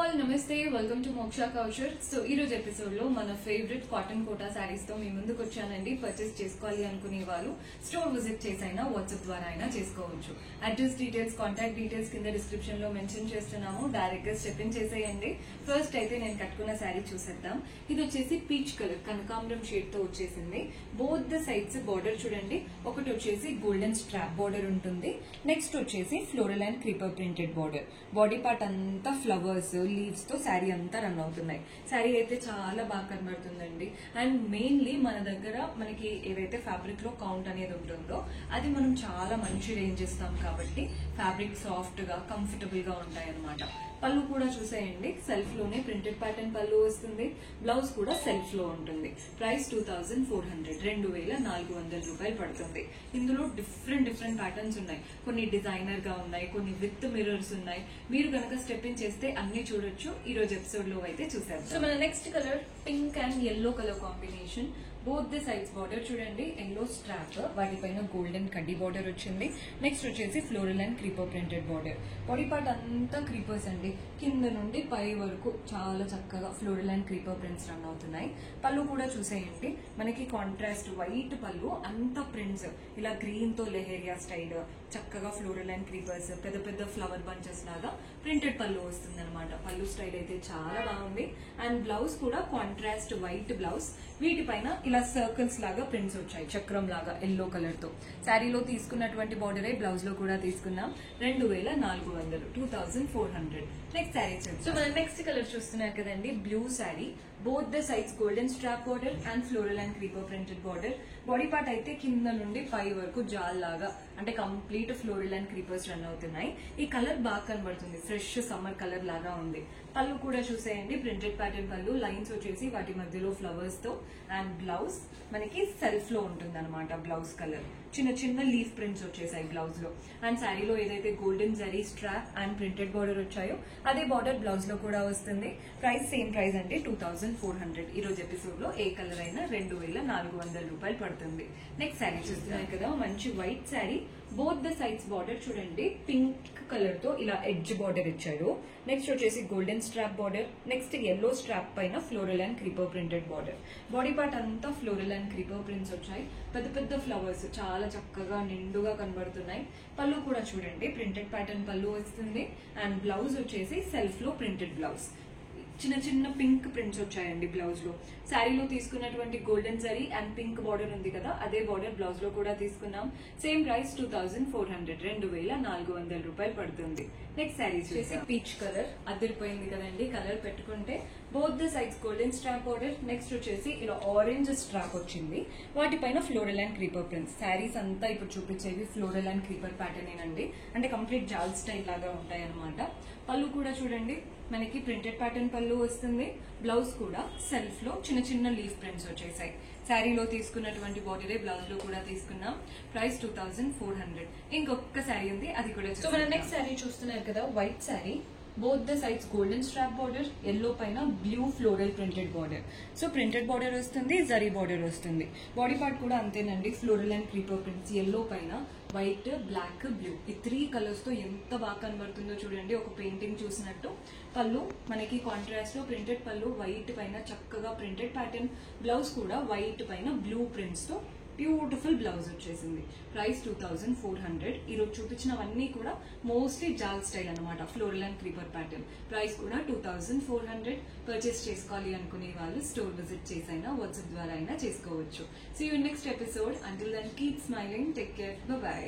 all, namaste, welcome to Moksha Culture. So ee roju episode lo mana favorite cotton kota sarees tho mee munduku vachanandi. Purchase cheskovali anukune vallu store visit chesaina WhatsApp dwara aina chesukovachu. Address details, contact details kinda description lo mention chestunnamo. Direct ga step in cheseyandi. First aithe nenu kattukuna saree chuseddam. Idi vachesi peach color kanakambram shade tho vachesindi. Both the sides border chudandi. Okati vachesi golden strap border untundi. Next vachesi floral and creeper printed border. Body part anta flowers leaves తో శారీ అంతా run అవుతున్నాయి. శారీ అయితే చాలా బాగా కనబడుతుందండి. And mainly మన దగ్గర మనకి ఏవైతే ఫ్యాబ్రిక్ లో కౌంట్ అనేది ఉంటుందో అది మనం చాలా మంచి రేంజ్ ఇస్తాం కాబట్టి ఫ్యాబ్రిక్ సాఫ్ట్ గా కంఫర్టబుల్ గా ఉంటాయి అన్నమాట. పళ్ళు కూడా చూసేయండి, సెల్ఫ్ లోనే ప్రింటెడ్ ప్యాటర్న్ పళ్ళు వస్తుంది. బ్లౌజ్ కూడా సెల్ఫ్ లో ఉంటుంది. ప్రైస్ 2400 2400 రూపాయలు పడుతుంది. ఇందులో డిఫరెంట్ ప్యాటర్న్స్ ఉన్నాయి. కొన్ని డిజైనర్ గా ఉన్నాయి, కొన్ని విత్ మిర్రర్స్ ఉన్నాయి. మీరు కనుక స్టెప్ ఇన్ చేస్తే అన్ని చూడొచ్చు. ఈ రోజు ఎపిసోడ్ లో అయితే చూసేద్దాం. సో మన next colour pink and yellow colour combination. Both the sides border చూడండి, ఎల్లో స్ట్రాప్, వాటిపైన గోల్డెన్ కడ్డీ బార్డర్ వచ్చింది. నెక్స్ట్ వచ్చేసి floral and creeper printed border. Body part అంతా క్రీపర్స్ అండి, కింద నుండి పై వరకు చాలా చక్కగా floral and creeper prints run అవుతున్నాయి. పళ్ళు కూడా చూసేయండి, మనకి కాంట్రాస్ట్ వైట్ పళ్ళు, అంతా ప్రింట్స్ ఇలా గ్రీన్ తో లెహేరియా స్టైల్, చక్కగా ఫ్లోరల్ అండ్ క్రీపర్స్, పెద్ద ఫ్లవర్ బంచెస్ లాగా ప్రింటెడ్ పళ్ళు వస్తుంది అనమాట. పళ్ళు స్టైల్ అయితే చాలా బాగుంది. అండ్ బ్లౌజ్ కూడా కాంట్రాస్ట్ వైట్ బ్లౌజ్, వీటిపైన ఇలా సర్కిల్స్ లాగా ప్రింట్స్ వచ్చాయి, చక్రం లాగా ఎల్లో కలర్ తో. శారీలో తీసుకున్నటువంటి బార్డరే బ్లౌజ్ లో కూడా తీసుకున్నాం. 2400 2400. నెక్స్ట్ శారీ చూద్దాం. సో మన నెక్స్ట్ కలర్ చూస్తున్నారు కదండి, blue sari. Both the sides golden strap border and floral and creeper printed border. Body part అయితే కింద నుండి పై వరకు జాల్ లాగా, అంటే complete floral and creepers run అవుతున్నాయి. ఈ కలర్ బాగా కనబడుతుంది, ఫ్రెష్ సమ్మర్ కలర్ లాగా ఉంది. పళ్ళు కూడా చూసేయండి, ప్రింటెడ్ ప్యాటర్న్ పళ్ళు, లైన్స్ వచ్చేసి వాటి మధ్యలో ఫ్లవర్స్ తో. అండ్ బ్లౌజ్ మనకి సెల్ఫ్ లో ఉంటుంది అనమాట. బ్లౌజ్ కలర్ చిన్న లీఫ్ ప్రింట్స్ వచ్చేసాయి బ్లౌజ్ లో. అండ్ శారీలో ఏదైతే golden zari strap and printed border వచ్చాయో అదే బార్డర్ బ్లౌజ్ లో కూడా వస్తుంది. ప్రైస్ సేమ్ ప్రైస్ అంటే 2400. ఈ రోజు ఎపిసోడ్ లో ఏ కలర్ అయినా 2400 రూపాయలు పడుతుంది. నెక్స్ట్ శారీ చూస్తున్నారు కదా, మంచి white sari. Both the sides border చూడండి, పింక్ కలర్ తో ఇలా ఎడ్జ్ బార్డర్ ఇచ్చాడు. నెక్స్ట్ వచ్చేసి golden strap border. Next yellow strap పైన floral and creeper printed border. Body part అంతా ఫ్లోరల్ అండ్ క్రీపర్ ప్రింట్స్ వచ్చాయి. పెద్ద ఫ్లవర్స్ చాలా చక్కగా నిండుగా కనబడుతున్నాయి. పళ్ళు కూడా చూడండి, ప్రింటెడ్ ప్యాటర్న్ పళ్ళు వస్తుంది. అండ్ బ్లౌజ్ వచ్చేసి సెల్ఫ్ లో ప్రింటెడ్ బ్లౌజ్. చిన్న పింక్ ప్రింట్స్ వచ్చాయండి బ్లౌజ్ లో. శారీలో తీసుకున్నటువంటి golden zari and pink border ఉంది కదా, అదే బార్డర్ బ్లౌజ్ లో కూడా తీసుకున్నాం. సేమ్ ప్రైస్ 2400 2400 రూపాయలు పడుతుంది. నెక్స్ట్ శారీ వచ్చేసి పీచ్ కలర్. అదిరిపోయింది కదండి కలర్ పెట్టుకుంటే. Both the sides golden strap border. Next వచ్చేసి ఇలా ఆరెంజ్ స్ట్రాప్ వచ్చింది, వాటిపైన floral and creeper prints. Saris అంతా ఇప్పుడు చూపించేవి ఫ్లోరల్ అండ్ క్రీపర్ ప్యాటర్న్ ఏనండి, అంటే కంప్లీట్ జాల్ స్టైల్ లాగా ఉంటాయి అనమాట. పళ్ళు కూడా చూడండి, మనకి ప్రింటెడ్ ప్యాటర్న్ పళ్ళు వస్తుంది. బ్లౌజ్ కూడా సెల్ఫ్ లో చిన్న లీఫ్ ప్రింట్స్ వచ్చేసాయి. శారీలో తీసుకున్నటువంటి బార్డరే బ్లౌజ్ లో కూడా తీసుకున్నాం. ప్రైస్ 2400. ఇంకొక శారీ ఉంది, అది కూడా. సో మన నెక్స్ట్ శారీ చూస్తున్నారు కదా, white sari. Both the sides golden strap border, yellow పైన blue floral printed border. So printed border వస్తుంది, జరీ బార్డర్ వస్తుంది. బాడీ పార్ట్ కూడా అంతేనండి, floral and creeper prints. Yellow పైన వైట్, బ్లాక్, బ్లూ, ఈ 3 కలర్స్ తో ఎంత బాగా కనబడుతుందో చూడండి, ఒక పెయింటింగ్ చూసినట్టు. పళ్ళు మనకి కాంట్రాస్ట్ లో ప్రింటెడ్ పళ్ళు, వైట్ పైన చక్కగా ప్రింటెడ్ ప్యాటర్న్. బ్లౌజ్ కూడా వైట్ పైన బ్లూ ప్రింట్స్ తో బ్యూటిఫుల్ బ్లౌజ్ వచ్చేసింది. ప్రైస్ 2400. ఈ రోజు చూపించినవన్నీ కూడా మోస్ట్లీ జాల్ స్టైల్ అనమాట, floral and creeper pattern. Price కూడా 2400. పర్చేస్ చేసుకోవాలి అనుకునే వాళ్ళు స్టోర్ విజిట్ చేసైనా వాట్సాప్ ద్వారా అయినా చేసుకోవచ్చు. See you next episode. Until then keep smiling, take care, by.